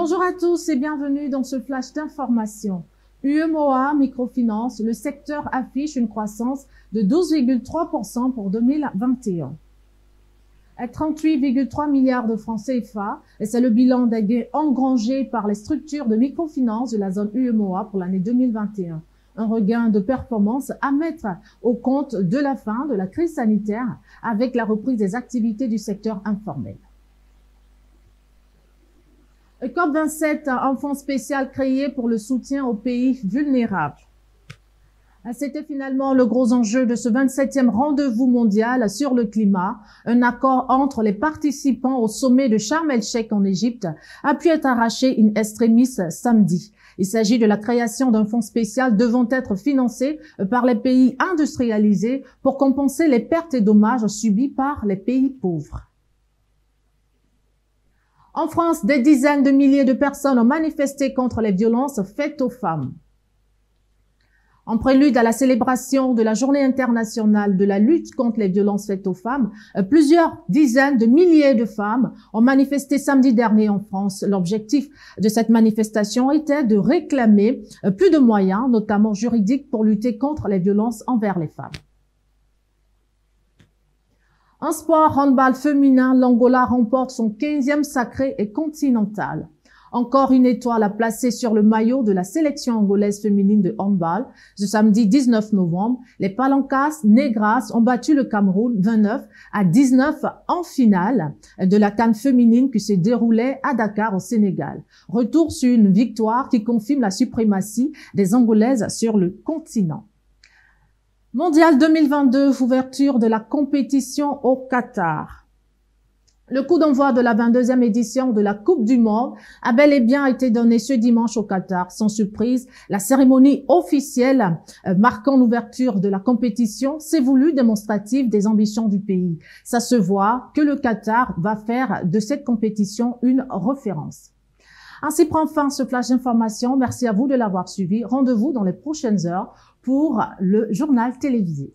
Bonjour à tous et bienvenue dans ce flash d'information. UEMOA Microfinance, le secteur affiche une croissance de 12,3% pour 2021. À 38,3 milliards de francs CFA, et c'est le bilan des gains engrangés par les structures de microfinance de la zone UEMOA pour l'année 2021. Un regain de performance à mettre au compte de la fin de la crise sanitaire avec la reprise des activités du secteur informel. COP27, un fonds spécial créé pour le soutien aux pays vulnérables. C'était finalement le gros enjeu de ce 27e rendez-vous mondial sur le climat. Un accord entre les participants au sommet de Sharm el-Sheikh en Égypte a pu être arraché in extremis samedi. Il s'agit de la création d'un fonds spécial devant être financé par les pays industrialisés pour compenser les pertes et dommages subis par les pays pauvres. En France, des dizaines de milliers de personnes ont manifesté contre les violences faites aux femmes. En prélude à la célébration de la Journée internationale de la lutte contre les violences faites aux femmes, plusieurs dizaines de milliers de femmes ont manifesté samedi dernier en France. L'objectif de cette manifestation était de réclamer plus de moyens, notamment juridiques, pour lutter contre les violences envers les femmes. En sport handball féminin, l'Angola remporte son 15e sacré et continental. Encore une étoile à placer sur le maillot de la sélection angolaise féminine de handball. Ce samedi 19 novembre, les Palancas Negras ont battu le Cameroun 29-19 en finale de la CAN féminine qui se déroulait à Dakar au Sénégal. Retour sur une victoire qui confirme la suprématie des Angolaises sur le continent. Mondial 2022, ouverture de la compétition au Qatar. Le coup d'envoi de la 22e édition de la Coupe du Monde a bel et bien été donné ce dimanche au Qatar. Sans surprise, la cérémonie officielle marquant l'ouverture de la compétition s'est voulue démonstrative des ambitions du pays. Ça se voit que le Qatar va faire de cette compétition une référence. Ainsi prend fin ce flash d'information. Merci à vous de l'avoir suivi. Rendez-vous dans les prochaines heures pour le journal télévisé.